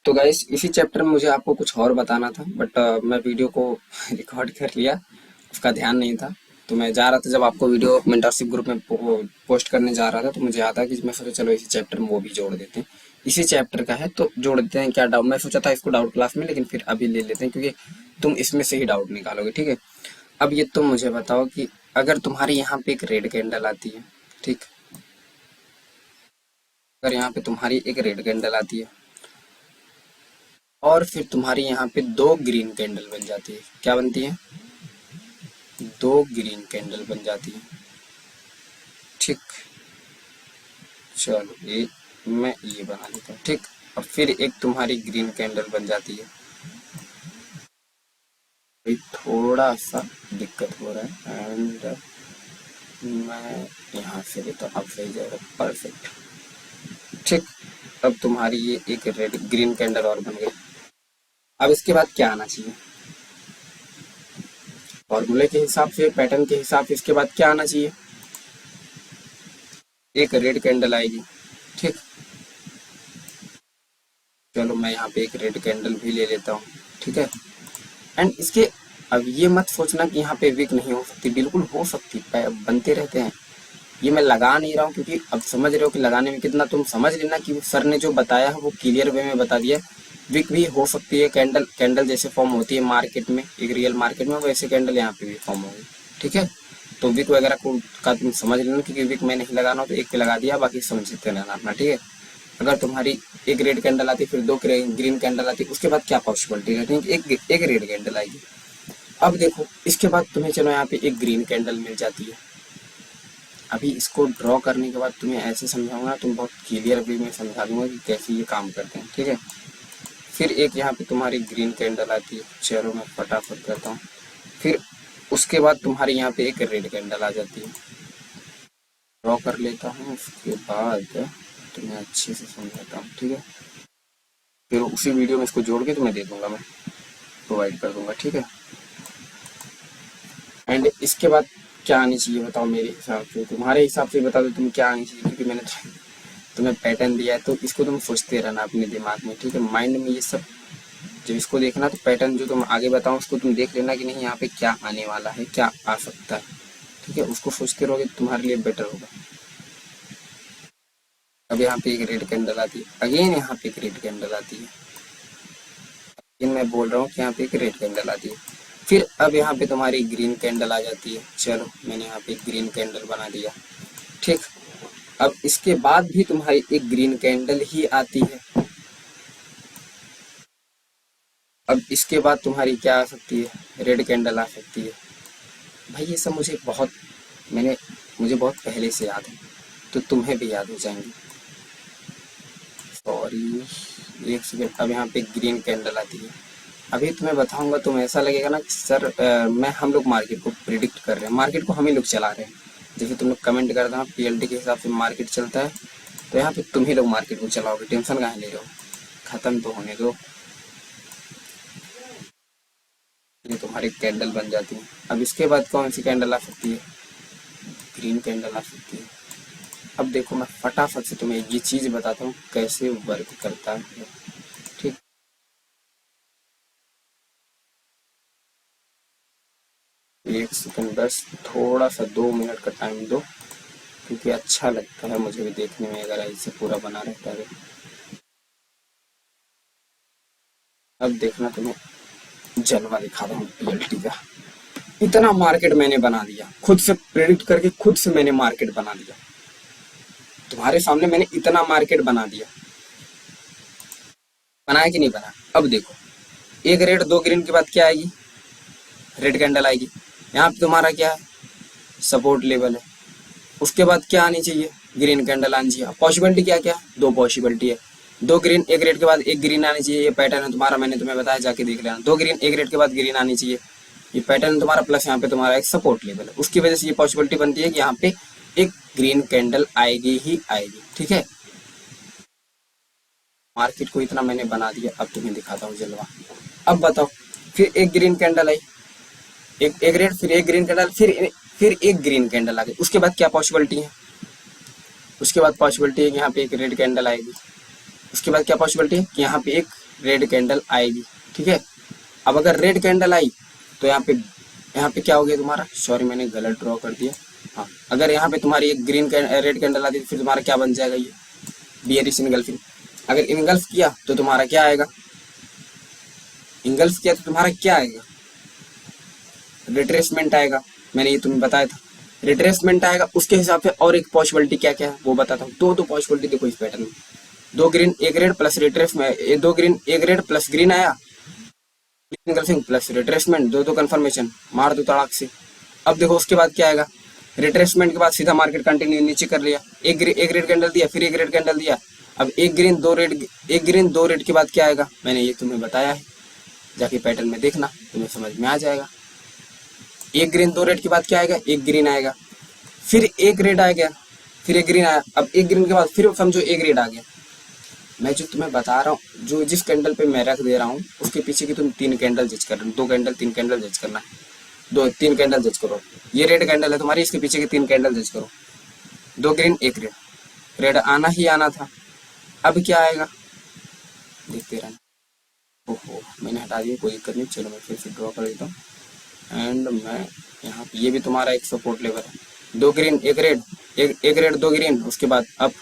तो गाइस इसी चैप्टर में मुझे आपको कुछ और बताना था बट मैं वीडियो को रिकॉर्ड कर लिया, उसका ध्यान नहीं था। तो मैं जा रहा था, जब आपको वीडियो मेंटरशिप ग्रुप में पोस्ट करने जा रहा था तो मुझे याद आया कि मैं सोचा चलो इसी चैप्टर में वो भी जोड़ देते हैं। इसी चैप्टर का है तो जोड़ देते हैं। क्या डाउट, मैं सोचा था इसको डाउट क्लास में, लेकिन फिर अभी ले लेते हैं क्योंकि तुम इसमें से ही डाउट निकालोगे। ठीक है, अब ये तुम मुझे बताओ कि अगर तुम्हारे यहाँ पे एक रेड कैंडल आती है, ठीक, अगर यहाँ पे तुम्हारी एक रेड कैंडल आती है और फिर तुम्हारी यहाँ पे दो ग्रीन कैंडल बन जाती है, क्या बनती है? दो ग्रीन कैंडल बन जाती है। ठीक, चलो ये मैं ये बना लेता हूँ। ठीक, और फिर एक तुम्हारी ग्रीन कैंडल बन जाती है। भाई थोड़ा सा दिक्कत हो रहा है एंड मैं यहाँ से लेता हूँ, अब सही जाएगा, परफेक्ट। ठीक, अब तुम्हारी ये एक रेड ग्रीन कैंडल और बन गई। अब इसके बाद क्या आना चाहिए? फॉर्मूले के हिसाब से, पैटर्न के हिसाब से इसके बाद क्या आना चाहिए? एक रेड कैंडल आएगी। ठीक, चलो मैं यहाँ पे एक रेड कैंडल भी ले लेता हूँ। ठीक है, एंड इसके, अब ये मत सोचना कि यहाँ पे वीक नहीं हो सकती, बिल्कुल हो सकती, बनते रहते हैं। ये मैं लगा नहीं रहा हूँ क्योंकि अब समझ रहे हो कि लगाने में कितना, तुम समझ लेना कि सर ने जो बताया है वो क्लियर वे में बता दिया। वीक भी हो सकती है, कैंडल कैंडल जैसे फॉर्म होती है मार्केट में, एक रियल मार्केट में, वैसे कैंडल यहाँ पे भी फॉर्म होगी। ठीक है, तो वीक वगैरह को का तुम समझ लेना, क्योंकि वीक मैं नहीं लगाना हो तो एक पे लगा दिया, बाकी समझते रहना अपना। ठीक है, अगर तुम्हारी एक रेड कैंडल आती, फिर दो ग्रीन कैंडल आती, उसके बाद क्या पॉसिबिलिटी रहती है? एक रेड कैंडल आएगी। अब देखो इसके बाद तुम्हें, चलो यहाँ पे एक ग्रीन कैंडल मिल जाती है। अभी इसको ड्रॉ करने के बाद तुम्हें ऐसे समझाऊंगा, तुम बहुत क्लियर वे में समझा दूंगा कि कैसे ये काम करते हैं। ठीक है, फिर एक यहाँ पे तुम्हारी ग्रीन कैंडल आती है, चलो मैं फटाफट करता हूँ। फिर उसके बाद तुम्हारी यहाँ पे एक रेड कैंडल आ जाती है, ड्रॉ कर लेता हूँ, उसके बाद तुम्हें अच्छे से समझाता हूँ। ठीक है, फिर उसी वीडियो में इसको जोड़ के तुम्हें दे दूंगा, मैं प्रोवाइड कर दूंगा। ठीक है, एंड इसके बाद क्या आनी चाहिए बताओ? मेरे हिसाब से, तुम्हारे हिसाब से बता दो तुम क्या आनी चाहिए, क्योंकि मैंने तुम्हें पैटर्न दिया है तो इसको तुम सोचते रहना अपने दिमाग में। ठीक है, माइंड में ये सब, जब इसको देखना तो पैटर्न जो तुम आगे बताओ उसको तुम देख लेना कि नहीं यहाँ पे क्या आने वाला है, क्या आ सकता है। ठीक है, उसको सोचते रहोगे तो तुम्हारे लिए बेटर होगा। अब यहाँ पे एक रेड कैंडल आती है, अगेन यहाँ पे एक रेड कैंडल आती है, अगेन मैं बोल रहा हूँ कि यहाँ पे एक रेड कैंडल आती है। फिर अब यहाँ पे तुम्हारी ग्रीन कैंडल आ जाती है, चलो मैंने यहाँ पे एक ग्रीन कैंडल बना दिया। ठीक, अब इसके बाद भी तुम्हारी एक ग्रीन कैंडल ही आती है। अब इसके बाद तुम्हारी क्या आ सकती है? रेड कैंडल आ सकती है। भाई ये सब मुझे बहुत पहले से याद है, तो तुम्हें भी याद हो जाएंगे। सॉरी, एक सेकेंड। अब यहाँ पे ग्रीन कैंडल आती है। अभी तुम्हें बताऊंगा, तुम्हें ऐसा लगेगा ना कि सर हम लोग मार्केट को प्रिडिक्ट कर रहे हैं, मार्केट को हम ही लोग चला रहे हैं। जैसे तुम लोग कमेंट करते हो पीएलटी के हिसाब से मार्केट चलता है, तो यहाँ पे तुम ही लोग मार्केट को चलाओगे, टेंशन कहाँ ले रहे हो? खत्म तो होने दो। ये तुम्हारी कैंडल बन जाती है। अब इसके बाद कौन सी कैंडल आ सकती है? ग्रीन कैंडल आ सकती है। अब देखो मैं फटाफट से तुम्हें ये चीज बताता हूँ कैसे वर्क करता है। ठीक, एक सेकंड, बस थोड़ा सा 2 मिनट का टाइम दो, क्योंकि अच्छा लगता है मुझे भी देखने में अगर ऐसे पूरा बना रहता है। अब देखना, तुम्हें जलवा दिखा रहा हूँ पीएलटी का। इतना मार्केट मैंने बना दिया, खुद से प्रेडिक्ट करके खुद से मैंने मार्केट बना दिया, तुम्हारे सामने मैंने इतना मार्केट बना दिया। बनाया कि नहीं बना? अब देखो, एक रेड दो ग्रीन के बाद क्या आएगी? रेड कैंडल आएगी। यहाँ पे तुम्हारा क्या है? सपोर्ट लेवल है। उसके बाद क्या आनी चाहिए? ग्रीन कैंडल आनी चाहिए। पॉसिबिलिटी क्या क्या? दो पॉसिबिलिटी है, दो ग्रीन एक रेड के बाद एक ग्रीन आनी चाहिए। ये पैटर्न है तुम्हारा, मैंने तुम्हें बताया, जाके देख लेना। दो ग्रीन एक रेड के बाद ग्रीन आनी चाहिए, ये पैटर्न है तुम्हारा। प्लस यहाँ पे तुम्हारा एक सपोर्ट लेवल है, उसकी वजह से ये पॉसिबिलिटी बनती है कि यहाँ पे एक ग्रीन कैंडल आएगी ही आएगी। ठीक है, मार्केट को इतना मैंने बना दिया, अब तुम्हें दिखाता हूँ जलवा। अब बताओ, फिर एक ग्रीन कैंडल आई, एक रेड, फिर एक ग्रीन कैंडल, फिर एक ग्रीन कैंडल आ गई। उसके बाद क्या पॉसिबिलिटी है? उसके बाद पॉसिबिलिटी है कि यहाँ पे एक रेड कैंडल आएगी। उसके बाद क्या पॉसिबिलिटी है कि यहाँ पे एक रेड कैंडल आएगी, ठीक है। अब अगर रेड कैंडल आई तो यहाँ पे क्या हो गया तुम्हारा, सॉरी मैंने गलत ड्रॉ कर दिया। हाँ, अगर यहाँ पे तुम्हारी एक रेड कैंडल आती है फिर तुम्हारा क्या बन जाएगा, ये बियरिश इनगल्फिंग। अगर इनगल्फ किया तो तुम्हारा क्या आएगा, इनगल्फ किया तो तुम्हारा क्या आएगा, रिट्रेसमेंट आएगा। मैंने ये तुम्हें बताया था, रिट्रेसमेंट आएगा। उसके हिसाब से और एक पॉसिबिलिटी क्या क्या है वो बताता हूँ। दो पॉसिबिलिटी देखो इस पैटर्न में, दो ग्रीन एक रेड प्लस रिट्रेसमेंट, दो ग्रीन एक रेड प्लस ग्रीन आया, इनगल्फिंग प्लस रिट्रेसमेंट, दो कंफर्मेशन, मार दो तड़ाक से। अब देखो उसके बाद क्या आएगा, रिट्रेसमेंट के बाद सीधा मार्केट कंटिन्यू नीचे कर लिया, एक रेड कैंडल दिया, फिर एक रेड कैंडल दिया। अब एक ग्रीन दो रेड के बाद क्या आएगा, मैंने ये तुम्हें बताया है, जाके पैटर्न में देखना तुम्हें समझ में आ जाएगा। एक ग्रीन दो रेड के बाद क्या आएगा, एक ग्रीन आएगा, फिर एक रेड आ गया, फिर एक ग्रीन आया। अब एक ग्रीन के बाद फिर समझो एक रेड आ गया। मैं जो तुम्हें बता रहा हूँ, जो जिस कैंडल पे मैं रख दे रहा हूँ उसके पीछे की तुम 3 कैंडल जज कर, 2 कैंडल 3 कैंडल जज करना है, 3 कैंडल जज करो। ये रेड कैंडल है तुम्हारी, इसके पीछे की 3 कैंडल जज करो, 2 ग्रीन 1 रेड, रेड आना ही आना था। अब क्या आएगा देखते रहना। ओहो मैंने हटा दिया, कोई दिक्कत नहीं, चलो मैं फिर से ड्रॉ कर देता हूँ। एंड मैं यहाँ पे ये भी तुम्हारा एक सपोर्ट लेवल है, 2 ग्रीन 1 रेड, एक रेड 2 ग्रीन, उसके बाद अब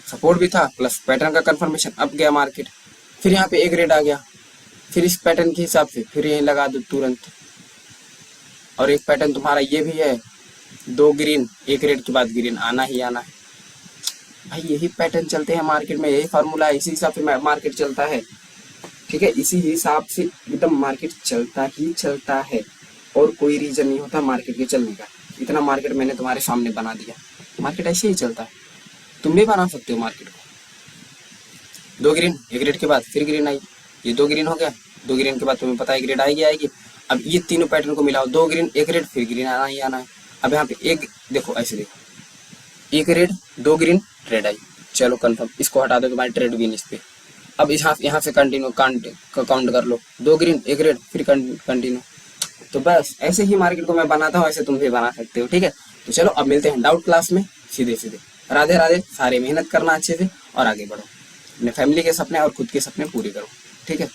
सपोर्ट भी था प्लस पैटर्न का कंफर्मेशन। अब गया मार्केट, फिर यहाँ पे एक रेड आ गया, फिर इस पैटर्न के हिसाब से फिर यहीं लगा दो तुरंत। और एक पैटर्न तुम्हारा ये भी है, 2 ग्रीन 1 रेड के बाद ग्रीन आना ही आना है। भाई यही पैटर्न चलते हैं मार्केट में, यही फार्मूला है, इसी हिसाब से मार्केट चलता है, ठीक है। इसी हिसाब से एकदम मार्केट चलता ही चलता है, और कोई रीजन नहीं होता मार्केट के चलने का। इतना मार्केट मैंने तुम्हारे सामने बना दिया, मार्केट ऐसे ही चलता है, तुम भी बना सकते हो मार्केट को। 2 ग्रीन 1 रेड के बाद फिर ग्रीन आई, ये 2 ग्रीन हो गया, 2 ग्रीन के बाद तुम्हें पता है ग्रेड आएगी। अब ये तीनों पैटर्न को मिलाओ, 2 ग्रीन 1 रेड फिर ग्रीन आना ही आना है। अब यहाँ पे एक देखो, ऐसे देखो, 1 रेड 2 ग्रीन रेड आई, चलो कंफर्म, इसको हटा दो, तुम्हारी ट्रेड भी इस पे। अब यहाँ से कंटिन्यू काउंट कर लो, 2 ग्रीन 1 रेड फिर कंटिन्यू। तो बस ऐसे ही मार्केट को मैं बनाता हूँ, ऐसे तुम भी बना सकते हो, ठीक है। तो चलो अब मिलते हैं डाउट क्लास में, सीधे सीधे राधे राधे। सारे मेहनत करना अच्छे से और आगे बढ़ो, अपने फैमिली के सपने और खुद के सपने पूरे करो, ठीक है।